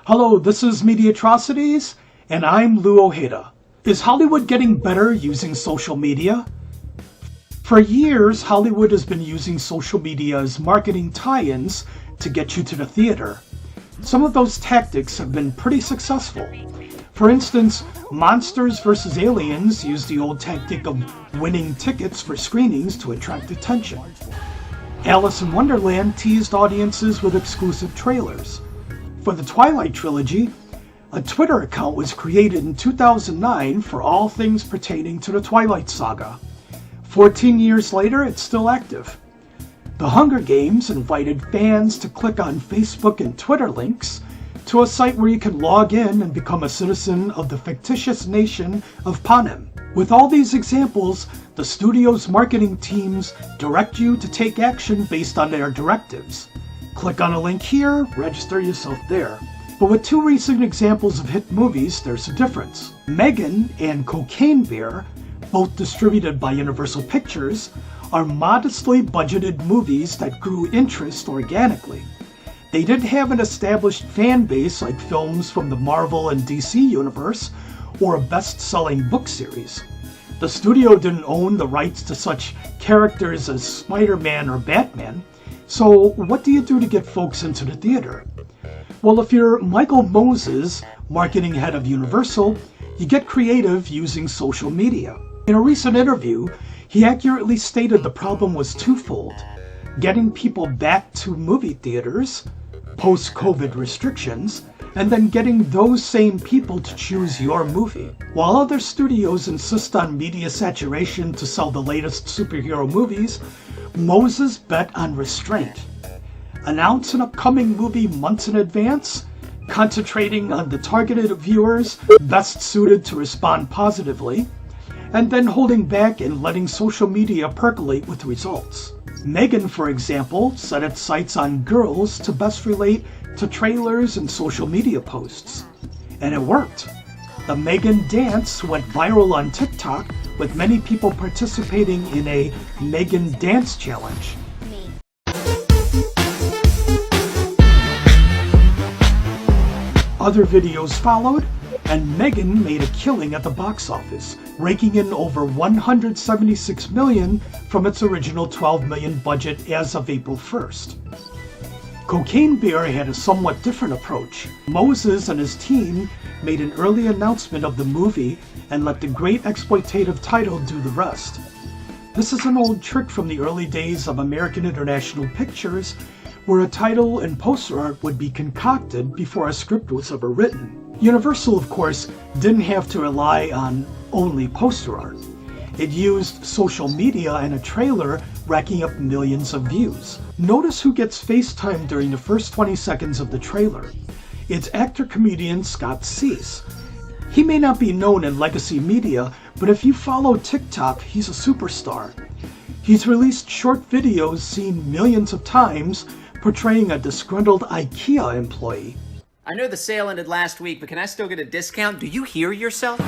Hello, this is Mediatrocities, and I'm Lou Ojeda. Is Hollywood getting better using social media? For years, Hollywood has been using social media as marketing tie-ins to get you to the theater. Some of those tactics have been pretty successful. For instance, Monsters vs. Aliens used the old tactic of winning tickets for screenings to attract attention. Alice in Wonderland teased audiences with exclusive trailers. For the Twilight trilogy, a Twitter account was created in 2009 for all things pertaining to the Twilight saga. 14 years later, it's still active. The Hunger Games invited fans to click on Facebook and Twitter links to a site where you can log in and become a citizen of the fictitious nation of Panem. With all these examples, the studio's marketing teams direct you to take action based on their directives. Click on a link here, register yourself there. But with two recent examples of hit movies, there's a difference. Megan and Cocaine Bear, both distributed by Universal Pictures, are modestly budgeted movies that grew interest organically. They didn't have an established fan base like films from the Marvel and DC universe or a best-selling book series. The studio didn't own the rights to such characters as Spider-Man or Batman, so what do you do to get folks into the theater? Well, if you're Michael Moses, marketing head of Universal, you get creative using social media. In a recent interview, he accurately stated the problem was twofold: getting people back to movie theaters, post-COVID restrictions, and then getting those same people to choose your movie. While other studios insist on media saturation to sell the latest superhero movies, Moses bet on restraint. Announce an upcoming movie months in advance, concentrating on the targeted viewers best suited to respond positively, and then holding back and letting social media percolate with results. Megan, for example, set its sights on girls to best relate to trailers and social media posts. And it worked. The Megan dance went viral on TikTok, with many people participating in a Megan Dance Challenge. Other videos followed, and Megan made a killing at the box office, raking in over $176 million from its original $12 million budget as of April 1st. Cocaine Bear had a somewhat different approach. Moses and his team made an early announcement of the movie and let the great exploitative title do the rest. This is an old trick from the early days of American International Pictures, where a title and poster art would be concocted before a script was ever written. Universal, of course, didn't have to rely on only poster art. It used social media and a trailer racking up millions of views. Notice who gets FaceTime during the first 20 seconds of the trailer. It's actor-comedian Scott Cease. He may not be known in legacy media, but if you follow TikTok, he's a superstar. He's released short videos seen millions of times portraying a disgruntled IKEA employee. I know the sale ended last week, but can I still get a discount? Do you hear yourself?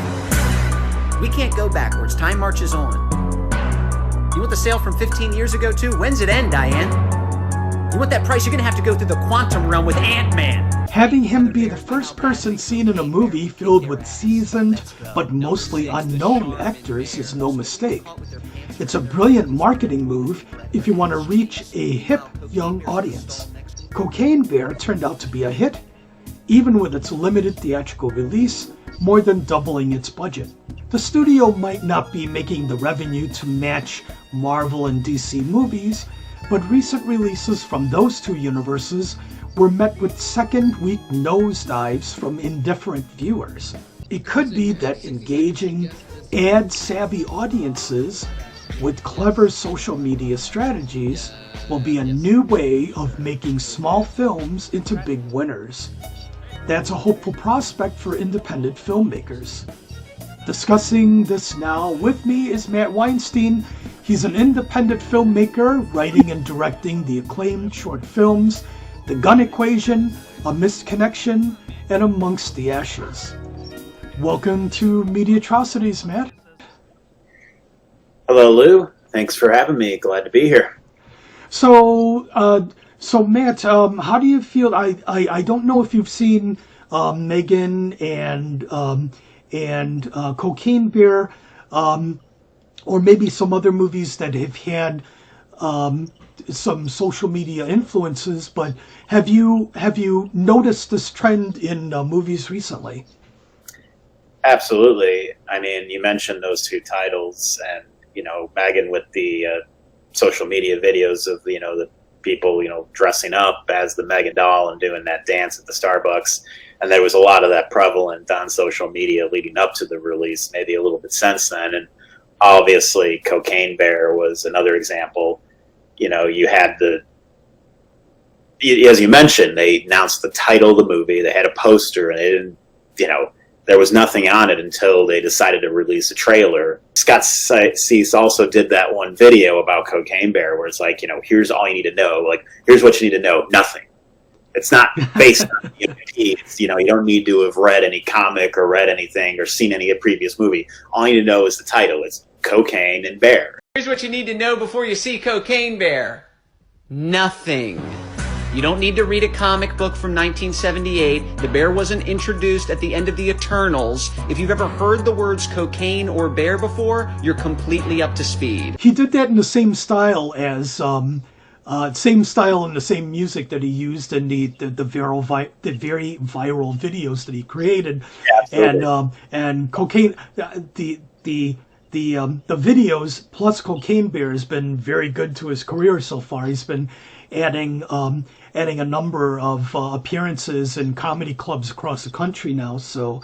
We can't go backwards. Time marches on. You want the sale from 15 years ago, too? When's it end, Diane? You want that price? You're gonna have to go through the quantum realm with Ant-Man. Having him be the first person seen in a movie filled with seasoned, but mostly unknown actors is no mistake. It's a brilliant marketing move if you want to reach a hip, young audience. Cocaine Bear turned out to be a hit, even with its limited theatrical release, more than doubling its budget. The studio might not be making the revenue to match Marvel and DC movies, but recent releases from those two universes were met with second-week nosedives from indifferent viewers. It could be that engaging ad-savvy audiences with clever social media strategies will be a new way of making small films into big winners. That's a hopeful prospect for independent filmmakers. Discussing this now with me is Matt Weinstein. He's an independent filmmaker, writing and directing the acclaimed short films The Gun Equation, A Missed Connection, and Amongst the Ashes. Welcome to Mediatrocities, Matt. Hello, Lou. Thanks for having me. Glad to be here. So Matt, how do you feel? I don't know if you've seen Megan and Cocaine Bear, or maybe some other movies that have had some social media influences. But have you noticed this trend in movies recently? Absolutely. I mean, you mentioned those two titles, and Megan with the social media videos of the people dressing up as the Megan doll and doing that dance at the Starbucks, and there was a lot of that prevalent on social media leading up to the release, maybe a little bit since then. And obviously, Cocaine Bear was another example. You had as you mentioned, they announced the title of the movie, they had a poster, and they didn't, there was nothing on it until they decided to release a trailer. Scott Cease also did that one video about Cocaine Bear where it's like, here's all you need to know. Like, here's what you need to know. Nothing. It's not based on the IP. It's, you don't need to have read any comic or read anything or seen any previous movie. All you need to know is the title. It's Cocaine and Bear. Here's what you need to know before you see Cocaine Bear. Nothing. You don't need to read a comic book from 1978. The bear wasn't introduced at the end of the Eternals. If you've ever heard the words cocaine or bear before, you're completely up to speed. He did that in the same style and the same music that he used in the very viral videos that he created. Absolutely. And cocaine, the videos plus Cocaine Bear has been very good to his career so far. He's been adding a number of appearances in comedy clubs across the country now. So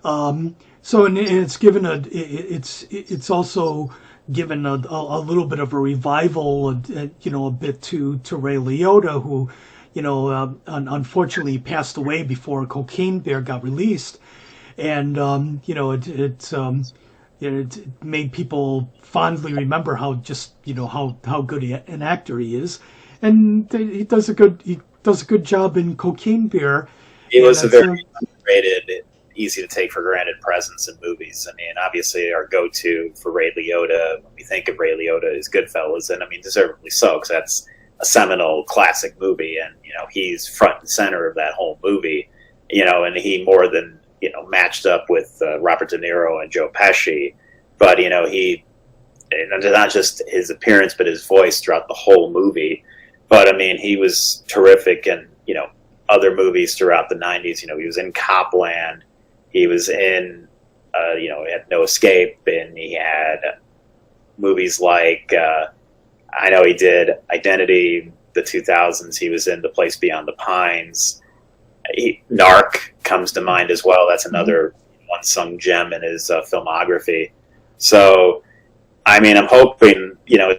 it's given it's also given a little bit of a revival, a bit to Ray Liotta, who unfortunately passed away before Cocaine Bear got released, and it made people fondly remember how good an actor he is. And he does a good job in Cocaine Bear. He was a very underrated, easy to take for granted presence in movies. I mean, obviously our go-to for Ray Liotta, when we think of Ray Liotta, is Goodfellas, and I mean, deservedly so, because that's a seminal classic movie, and he's front and center of that whole movie. And he more than matched up with Robert De Niro and Joe Pesci, but he not just his appearance, but his voice throughout the whole movie. But I mean, he was terrific in other movies throughout the 90s. He was in Copland, he was in he had No Escape, and he had movies like I know he did Identity, the 2000s. He was in The Place Beyond the Pines. Narc comes to mind as well. That's another unsung gem in his filmography. So, I mean, I'm hoping,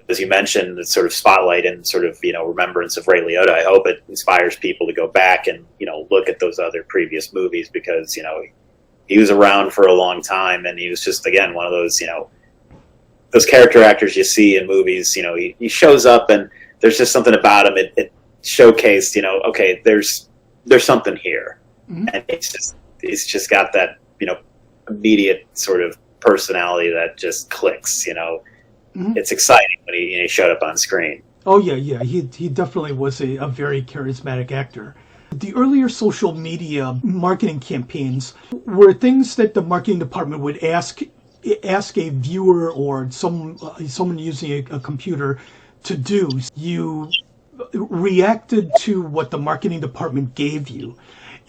as you mentioned, the sort of spotlight and sort of, remembrance of Ray Liotta, I hope it inspires people to go back and, look at those other previous movies, because, he was around for a long time, and he was just, again, one of those, those character actors you see in movies. He shows up and there's just something about him. It showcased, okay, there's something here. Mm-hmm. And he's just got that, immediate sort of personality that just clicks. Mm-hmm. It's exciting when he showed up on screen. Oh yeah, he definitely was a very charismatic actor. The earlier social media marketing campaigns were things that the marketing department would ask a viewer or someone using a computer to do. You reacted to what the marketing department gave you.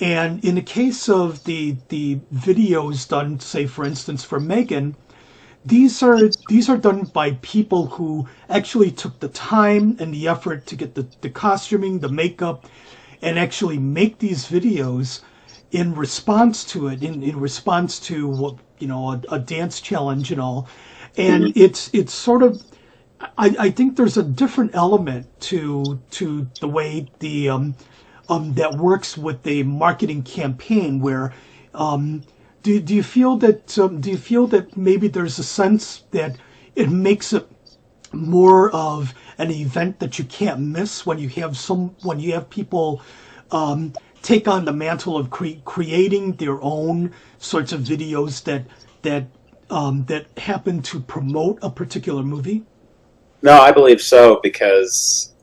And in the case of the videos done, say for instance for Megan, these are done by people who actually took the time and the effort to get the costuming, the makeup, and actually make these videos in response to it, in response to what a dance challenge and all. And it's sort of, I think there's a different element to the way that works with the marketing campaign, where do you feel that maybe there's a sense that it makes it more of an event that you can't miss when you have people take on the mantle of creating their own sorts of videos that happen to promote a particular movie? No, I believe so, because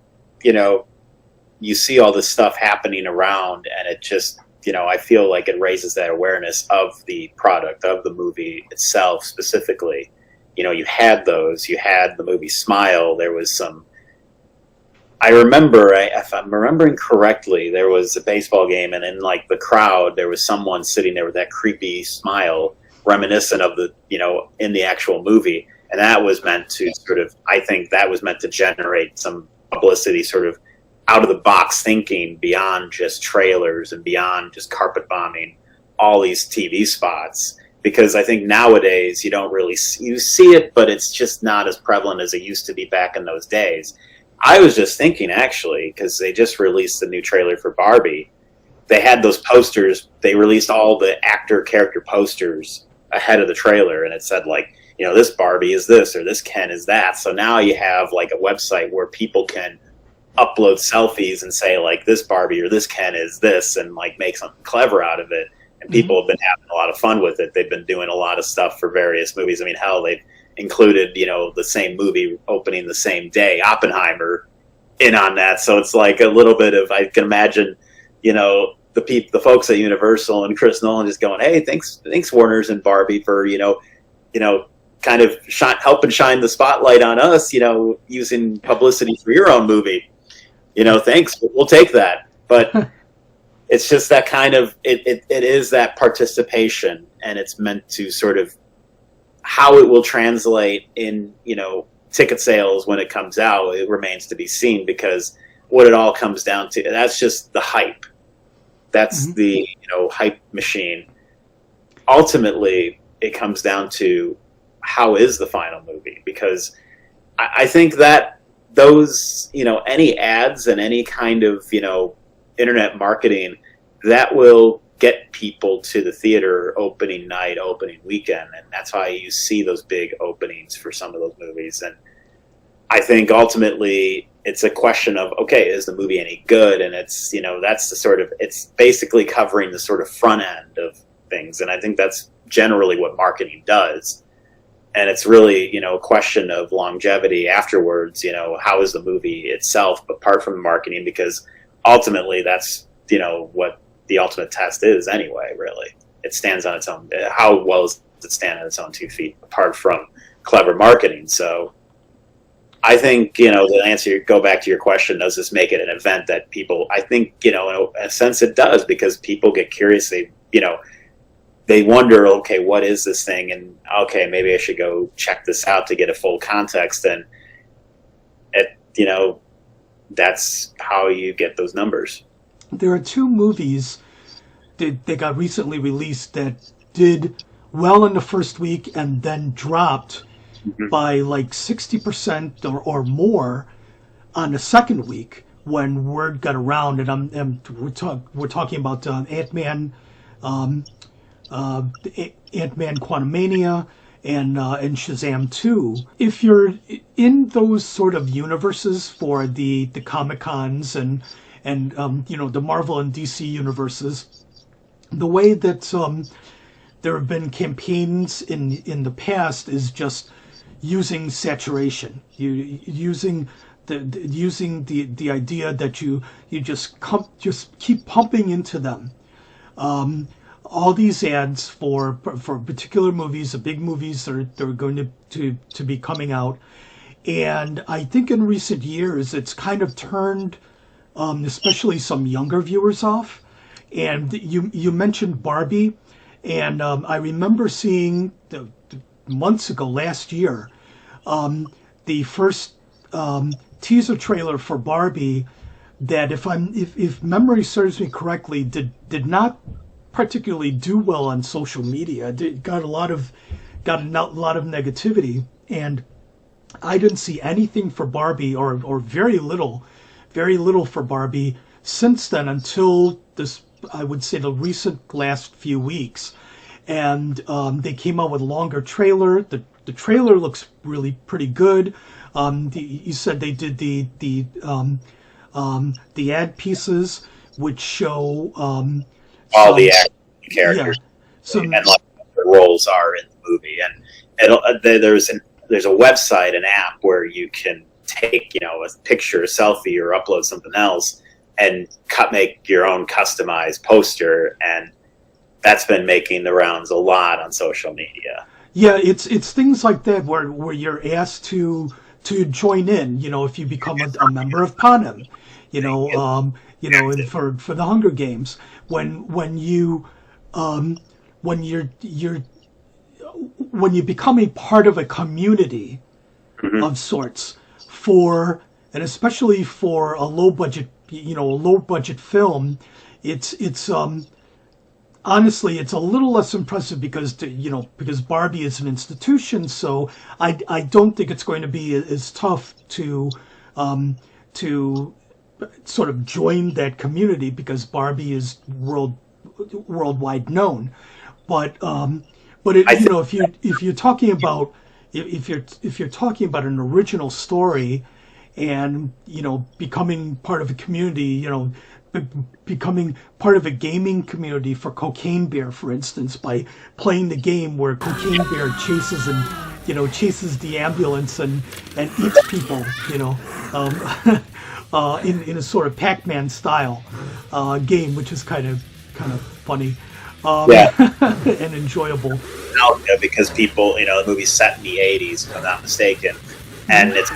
you see all this stuff happening around, and it just I feel like it raises that awareness of the product, of the movie itself specifically. You had the movie Smile. There was some, I remember, if I'm remembering correctly, there was a baseball game, and in like the crowd, there was someone sitting there with that creepy smile, reminiscent of the, in the actual movie. And that was meant to I think that was meant to generate some publicity, sort of out of the box thinking beyond just trailers and beyond just carpet bombing all these TV spots. Because I think nowadays you don't really you see it, but it's just not as prevalent as it used to be back in those days. I was just thinking, actually, because they just released the new trailer for Barbie. They had those posters. They released all the actor character posters ahead of the trailer, and it said, like, this Barbie is this, or this Ken is that. So now you have like a website where people can upload selfies and say, like, this Barbie or this Ken is this, and like make something clever out of it. And people have been having a lot of fun with it. They've been doing a lot of stuff for various movies. I mean, hell, they've included, the same movie opening the same day, Oppenheimer, in on that. So it's like a little bit of, I can imagine, the folks at Universal and Chris Nolan just going, hey, thanks Warner's and Barbie for, kind of helping shine the spotlight on us, using publicity for your own movie. Thanks, we'll take that. But it's just that kind of, it is that participation, and it's meant to sort of, how it will translate in, ticket sales when it comes out, it remains to be seen, because what it all comes down to, that's just the hype. That's the, hype machine. Ultimately, it comes down to, how is the final movie? Because I think that those, any ads and any kind of, internet marketing, that will get people to the theater opening night, opening weekend. And that's why you see those big openings for some of those movies. And I think ultimately it's a question of, okay, is the movie any good? And it's, that's the sort of, it's basically covering the sort of front end of things. And I think that's generally what marketing does. And it's really, a question of longevity afterwards, how is the movie itself, apart from the marketing, because ultimately that's, what the ultimate test is anyway, really. It stands on its own. How well does it stand on its own 2 feet, apart from clever marketing? So I think, to answer, go back to your question, does this make it an event that people, I think, in a sense it does, because people get curious. They wonder, okay, what is this thing? And okay, maybe I should go check this out to get a full context. And that's how you get those numbers. There are 2 movies that got recently released that did well in the first week and then dropped by like 60% or more on the second week when word got around. And we're talking about Ant-Man, Ant-Man Quantumania, and Shazam 2. If you're in those sort of universes for the Comic-Cons and the Marvel and DC universes, the way that there have been campaigns in the past is just using saturation, using the idea that you just keep pumping into them all these ads for particular movies, the big movies that are going to be coming out. And I think in recent years it's kind of turned especially some younger viewers off. And you mentioned Barbie, and I remember seeing months ago, last year, the first teaser trailer for Barbie that, if memory serves me correctly, did not particularly do well on social media. It got a lot of negativity, and I didn't see anything for Barbie, or very little for Barbie since then, until this, I would say, the recent last few weeks. And they came out with a longer trailer. The trailer looks really pretty good. You said they did the ad pieces, which show all the characters, yeah, and like what their roles are in the movie. And there's a website, an app where you can take a picture, a selfie, or upload something else, and make your own customized poster, and that's been making the rounds a lot on social media. Yeah, it's things like that where you're asked to join in. If you become a member of Panem, and for the Hunger Games, when you when you become a part of a community of sorts, and especially for a low budget film, it's honestly, it's a little less impressive because Barbie is an institution. So I don't think it's going to be as tough to sort of join that community because Barbie is worldwide known. But if you're talking about an original story, and becoming part of a community, becoming part of a gaming community for Cocaine Bear, for instance, by playing the game where Cocaine Bear chases the ambulance and eats people, in a sort of Pac-Man style game, which is kind of funny, and enjoyable. Because people, the movie's set in the '80s, if I'm not mistaken, and it's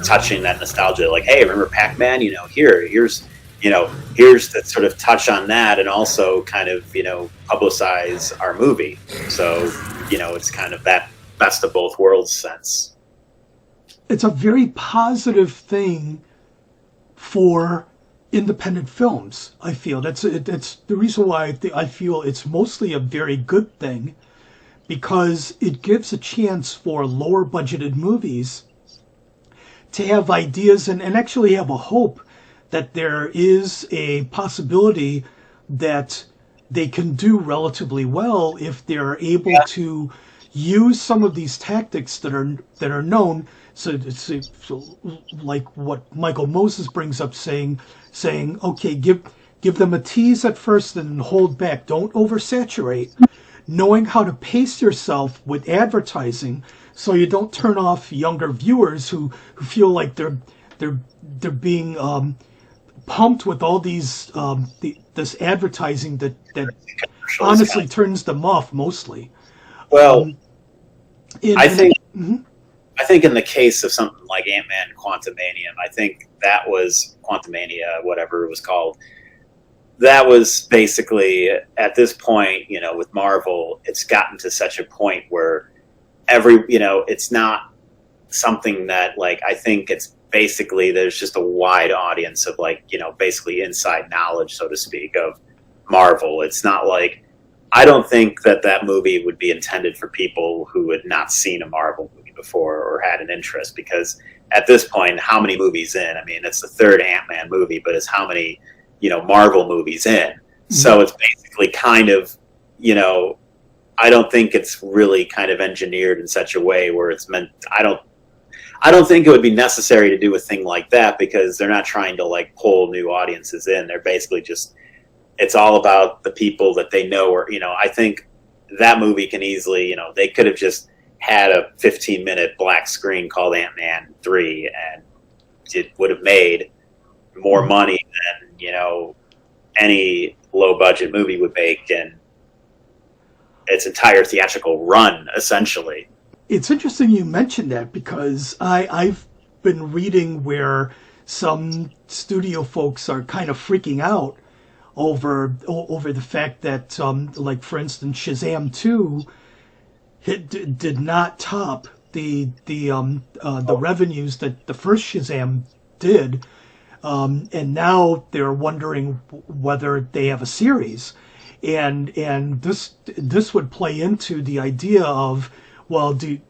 touching that nostalgia. Like, hey, remember Pac-Man? Here's the sort of touch on that, and also kind of publicize our movie. So it's kind of that best of both worlds sense. It's a very positive thing for independent films. I feel that's the reason why I feel it's mostly a very good thing, because it gives a chance for lower budgeted movies to have ideas and actually have a hope that there is a possibility that they can do relatively well if they're able to use some of these tactics that are known. So like what Michael Moses brings up, saying, okay, give them a tease at first and hold back. Don't oversaturate. Knowing how to pace yourself with advertising so you don't turn off younger viewers who feel like they're being pumped with all these this advertising that honestly turns them off mostly. Well, I think in the case of something like Ant-Man Quantumanium, I think that was Quantumania, whatever it was called. That was basically, at this point, with Marvel, it's gotten to such a point where it's not something that, like, I think it's basically, there's just a wide audience of, like, basically inside knowledge, so to speak, of Marvel. It's not like, I don't think that movie would be intended for people who had not seen a Marvel movie before or had an interest, because at this point, how many movies in? I mean, it's the third Ant-Man movie, but it's how many Marvel movies in. So it's basically kind of, I don't think it's really kind of engineered in such a way where it's meant, I don't think it would be necessary to do a thing like that, because they're not trying to, like, pull new audiences in. They're basically just, it's all about the people that they know, or, I think that movie can easily, they could have just had a 15-minute black screen called Ant-Man 3, and it would have made more money than any low-budget movie would make in its entire theatrical run, essentially. It's interesting you mentioned that, because I've been reading where some studio folks are kind of freaking out over the fact that, like, for instance, Shazam 2 did not top the revenues that the first Shazam did. And now they're wondering whether they have a series, and this would play into the idea of, well, do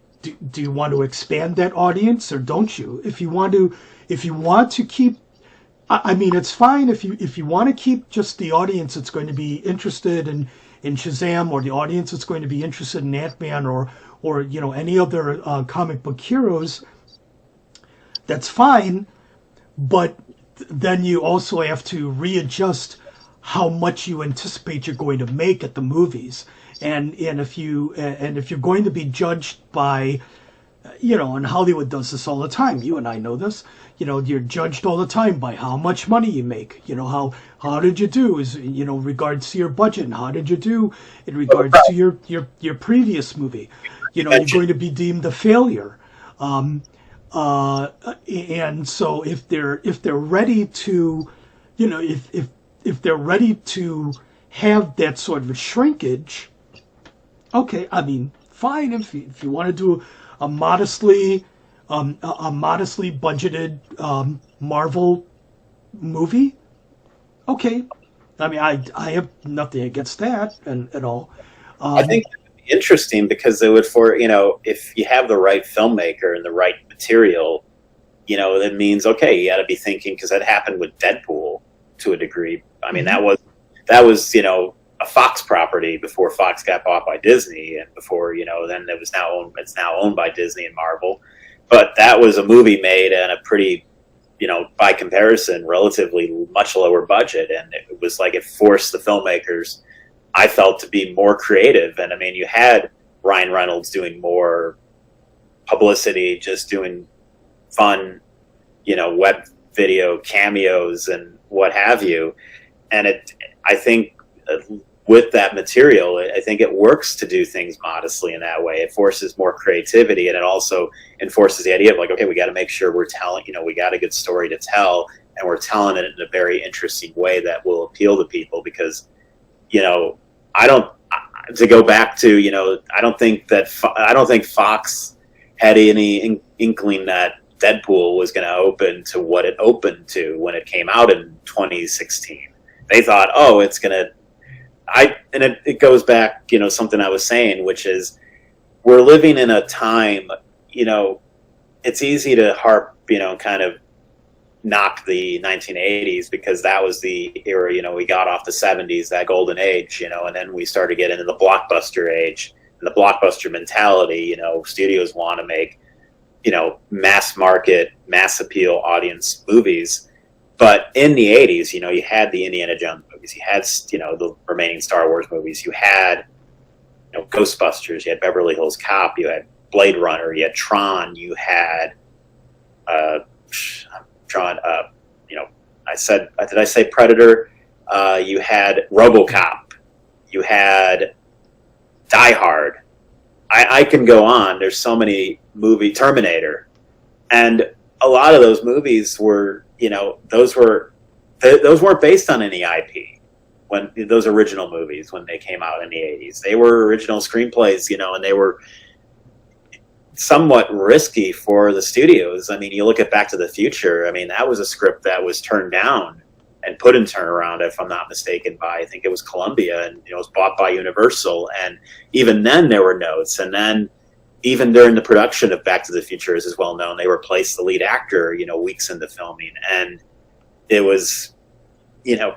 you want to expand that audience or don't you? If you want to keep, I mean, it's fine if you want to keep just the audience that's going to be interested in Shazam, or the audience that's going to be interested in Ant-Man, or any other comic book heroes. That's fine, but then you also have to readjust how much you anticipate you're going to make at the movies, and if you're going to be judged by And Hollywood does this all the time. You and I know this. You're judged all the time by how much money you make. How did you do is regards to your budget, and how did you do in regards to your previous movie. You're going to be deemed a failure. And so if they're ready to, if they're ready to have that sort of a shrinkage, okay, I mean, fine. If you want to do a modestly budgeted Marvel movie, okay. I mean, I have nothing against that and at all. I think it would be interesting because it would if you have the right filmmaker and the right material, that means okay, you got to be thinking, because that happened with Deadpool to a degree. I mean, that was a Fox property before Fox got bought by Disney, and before then it's now owned by Disney and Marvel. But that was a movie made at a pretty, by comparison, relatively much lower budget, and it was like it forced the filmmakers, I felt, to be more creative. And I mean, you had Ryan Reynolds doing more publicity, just doing fun, web video cameos and what have you. And I think with that material, I think it works to do things modestly in that way. It forces more creativity, and it also enforces the idea of like, okay, we got to make sure we're telling, we got a good story to tell, and we're telling it in a very interesting way that will appeal to people. Because, to go back to, I don't think Fox had any inkling that Deadpool was going to open to what it opened to when it came out in 2016. They thought, oh, it's going to, and it goes back, something I was saying, which is we're living in a time, it's easy to harp, kind of knock the 1980s because that was the era, we got off the 70s, that golden age, and then we started getting into the blockbuster age and the blockbuster mentality. Studios want to make, mass market, mass appeal audience movies. But in the 80s, you had the Indiana Jones movies, you had, the remaining Star Wars movies, you had, Ghostbusters, you had Beverly Hills Cop, you had Blade Runner, you had Tron, you had, did I say Predator? You had RoboCop, you had Die Hard. I can go on. There's so many Terminator, and a lot of those movies were, those weren't based on any IP. When those original movies, when they came out in the 80s, they were original screenplays, and they were somewhat risky for the studios. I mean, you look at Back to the Future. I mean, that was a script that was turned down and put in turnaround, if I'm not mistaken, by, I think it was Columbia, and it was bought by Universal. And even then, there were notes. And then, even during the production of Back to the Future, as is well known, they replaced the lead actor, weeks into filming, and it was,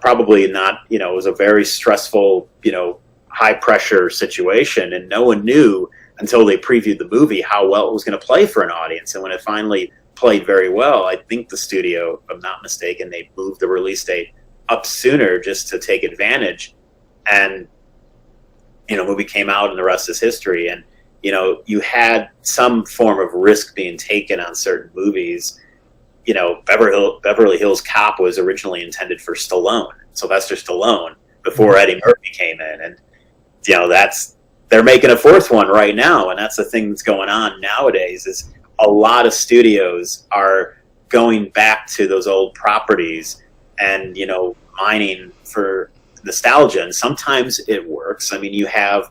probably not, it was a very stressful, high pressure situation, and no one knew until they previewed the movie how well it was going to play for an audience. And when it finally played very well, I think the studio, if I'm not mistaken, they moved the release date up sooner just to take advantage. And, movie came out, and the rest is history. And, you had some form of risk being taken on certain movies. Beverly Hills Cop was originally intended for Sylvester Stallone, before Eddie Murphy came in. And, they're making a fourth one right now, and that's the thing that's going on nowadays, is a lot of studios are going back to those old properties and, mining for nostalgia. And sometimes it works. I mean, you have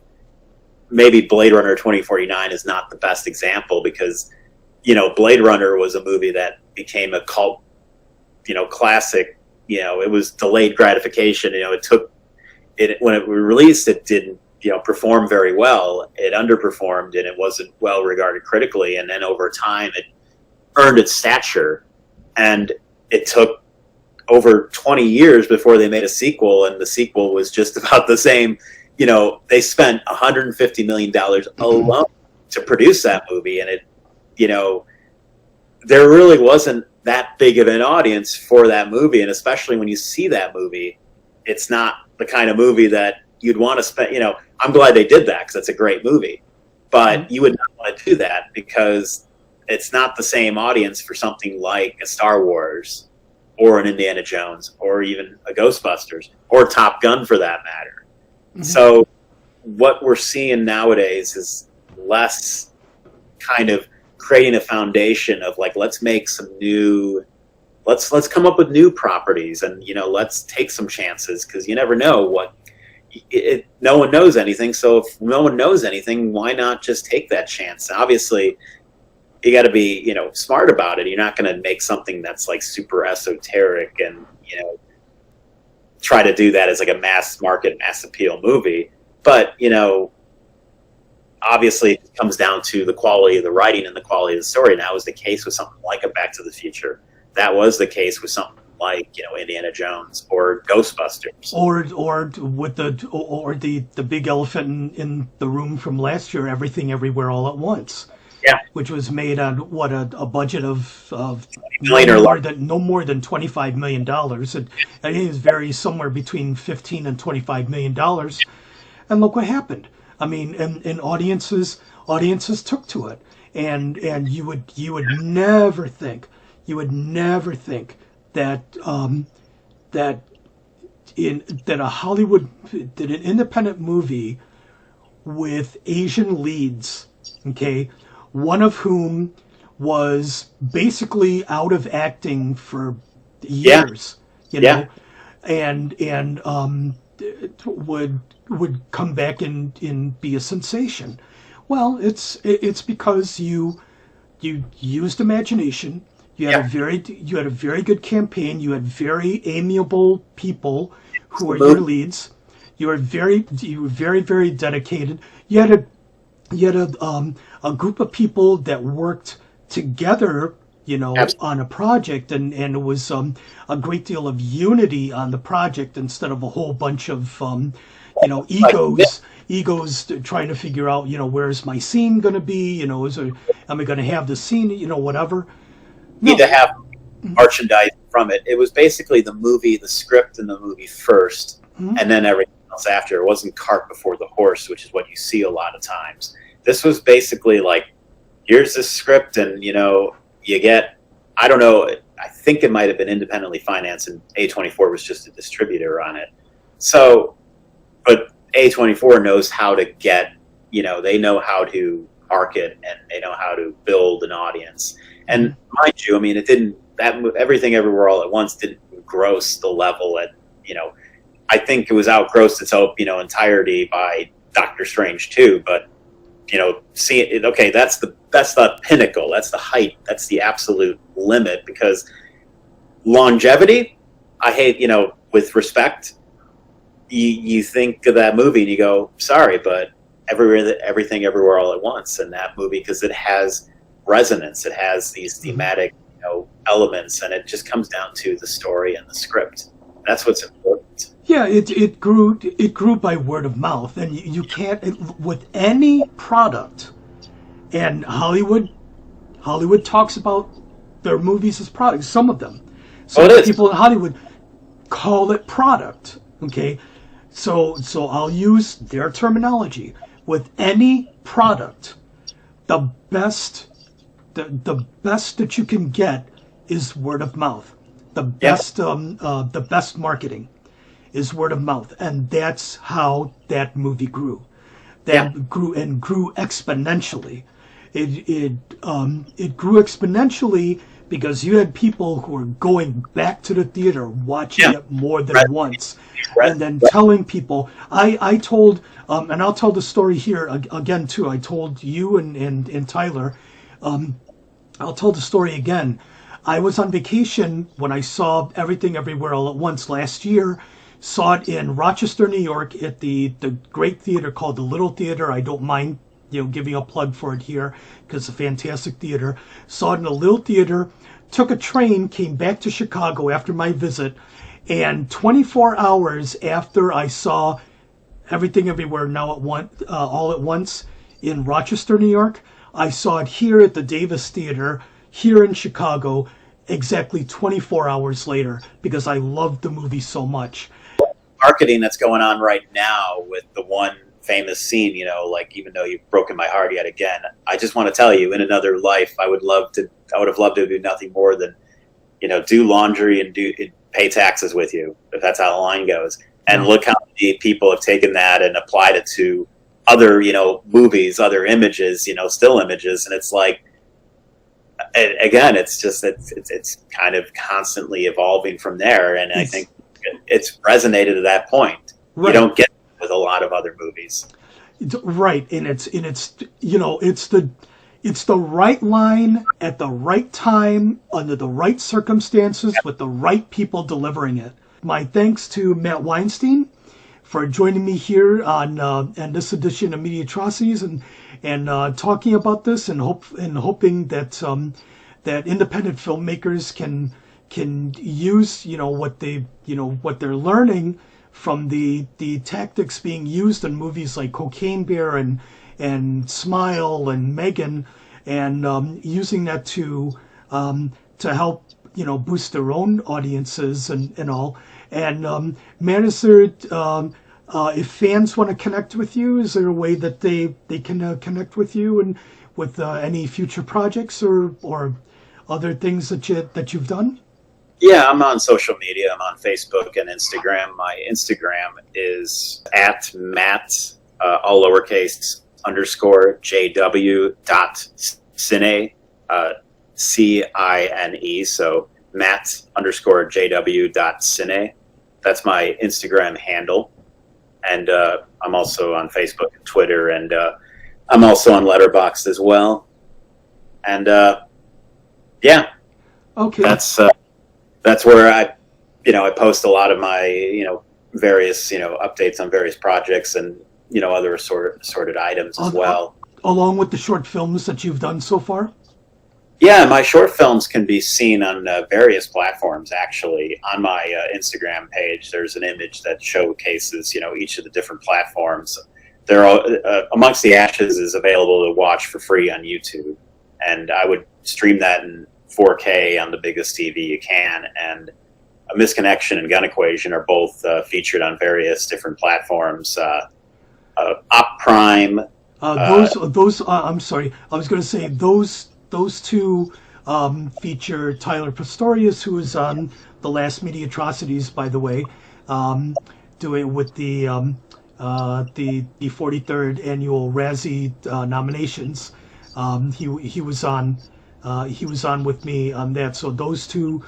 maybe Blade Runner 2049 is not the best example because, Blade Runner was a movie that became a cult, classic. It was delayed gratification. It took it when it was released, it didn't, perform very well. It underperformed, and it wasn't well regarded critically. And then over time, it earned its stature. And it took over 20 years before they made a sequel, and the sequel was just about the same. They spent $150 million alone to produce that movie, and it, there really wasn't that big of an audience for that movie. And especially when you see that movie, it's not the kind of movie that you'd want to spend. I'm glad they did that because it's a great movie, but you would not want to do that because it's not the same audience for something like a Star Wars or an Indiana Jones or even a Ghostbusters or Top Gun for that matter. Mm-hmm. So what we're seeing nowadays is less kind of creating a foundation of like, let's make some new, let's come up with new properties, and let's take some chances, because you never know what no one knows anything. So if no one knows anything, why not just take that chance? Obviously you got to be smart about it. You're not going to make something that's like super esoteric and try to do that as like a mass market, mass appeal movie. But obviously it comes down to the quality of the writing and the quality of the story. And that was the case with something like a Back to the Future. That was the case with something like Indiana Jones or Ghostbusters, or with the big elephant in the room from last year, Everything Everywhere All at Once. Yeah, which was made on a budget of no more than $25 million. It is very somewhere between $15 and $25 million. And look what happened. I mean, and audiences took to it, and you would never think that that an independent movie with Asian leads, okay, one of whom was basically out of acting for years, and would come back and be a sensation. Well, it's because you used imagination. You had a very good campaign. You had very amiable people who were your leads. You were very, very dedicated. You had a group of people that worked together, on a project, and it was a great deal of unity on the project instead of a whole bunch of egos trying to figure out, where's my scene going to be, am I going to have the scene, whatever. Need to have merchandise from it. It was basically the movie, the script, and the movie first, and then everything else after. It wasn't cart before the horse, which is what you see a lot of times. This was basically like, here's this script, and you get, I don't know, I think it might have been independently financed, and A24 was just a distributor on it. So, but A24 knows how to get, they know how to market, and they know how to build an audience. And mind you, I mean, Everything Everywhere All at Once didn't gross the level at, I think it was outgrossed its entirety by Doctor Strange 2, but see it, okay, that's the pinnacle, that's the height, that's the absolute limit, because longevity, I hate, with respect, you think of that movie and you go, sorry, but Everything Everywhere All at Once, and that movie, because it has resonance, it has these thematic elements, and it just comes down to the story and the script. That's what's important. Yeah, it grew by word of mouth, and you can't, with any product, and Hollywood talks about their movies as products. Some of them, people in Hollywood call it product. Okay, so I'll use their terminology. With any product, the best that you can get is word of mouth. The best marketing is word of mouth, and that's how that movie grew. Grew exponentially. It grew exponentially because you had people who were going back to the theater, watching it more than once, and then telling people. I told, and I'll tell the story here again too. I told you and Tyler. I'll tell the story again. I was on vacation when I saw Everything Everywhere All at Once last year. Saw it in Rochester, New York, at the great theater called the Little Theater. I don't mind giving a plug for it here because it's a fantastic theater. Saw it in the Little Theater. Took a train, came back to Chicago after my visit, and 24 hours after I saw Everything Everywhere All at Once in Rochester, New York, I saw it here at the Davis Theater here in Chicago exactly 24 hours later because I loved the movie so much. Marketing that's going on right now with the one famous scene, you know, like, even though you've broken my heart yet again, I just want to tell you, in another life, I would have loved to do nothing more than, you know, do laundry and pay taxes with you, if that's how the line goes. And look how many people have taken that and applied it to other, you know, movies, other images, you know, still images. And it's like, again, it's just, it's kind of constantly evolving from there. And I think it's resonated at that point. Right. You don't get it with a lot of other movies. Right. And it's, you know, it's the right line at the right time, under the right circumstances, with the right people delivering it. My thanks to Matt Weinstein for joining me here on this edition of Media Atrocities and talking about this, and hoping that that independent filmmakers can use, you know, what they're learning from the tactics being used in movies like Cocaine Bear and Smile and Megan, and using that to help, you know, boost their own audiences and all. And Matt, is there, if fans want to connect with you, is there a way that they can connect with you and with any future projects or other things that you've done? Yeah, I'm on social media. I'm on Facebook and Instagram. My Instagram is at Matt, all lowercase, _JW .cine, CINE. So Matt _JW .cine. That's my Instagram handle. And I'm also on Facebook and Twitter, and I'm also on Letterboxd as well. And yeah, okay, that's where I post a lot of my, you know, various, you know, updates on various projects and, you know, other assorted items as well. Along with the short films that you've done so far? Yeah, my short films can be seen on various platforms, actually. On my Instagram page, there's an image that showcases, you know, each of the different platforms. They're all, Amongst the Ashes is available to watch for free on YouTube. And I would stream that in 4K on the biggest TV you can. And A Misconnection and Gun Equation are both featured on various different platforms. Op Prime. I'm sorry. I was going to say those two feature Tyler Pistorius, who is on the last Media Atrocities, by the way, doing with the 43rd annual Razzie nominations. He was on with me on that. So those two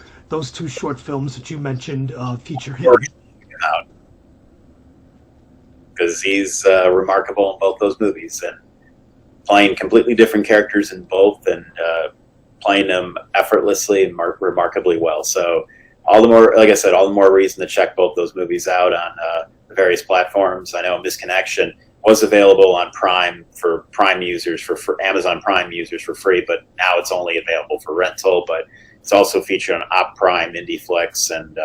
short films that you mentioned feature him. Because he's remarkable in both those movies, and playing completely different characters in both, and playing them effortlessly and remarkably well. So all the more, like I said, all the more reason to check both those movies out on the various platforms. I know Misconnection was available on Prime for Prime users, for Amazon Prime users for free, but now it's only available for rental. But it's also featured on Op Prime, IndieFlix, and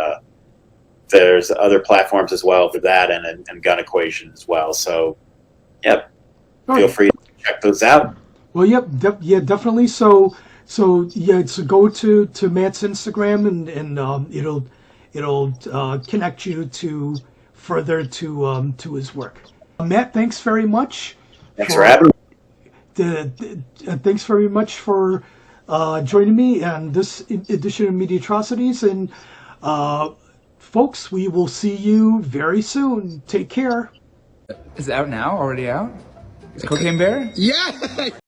there's other platforms as well for that, and Gun Equation as well. So, yep, feel free to check those out. Well, yep, definitely. So go to Matt's Instagram, and it'll connect you to further to his work. Matt, thanks very much. Thanks for having me. Thanks very much for joining me on this edition of Media Atrocities, and folks, we will see you very soon. Take care. Is it out now? Already out? Is Cocaine Bear? Yeah!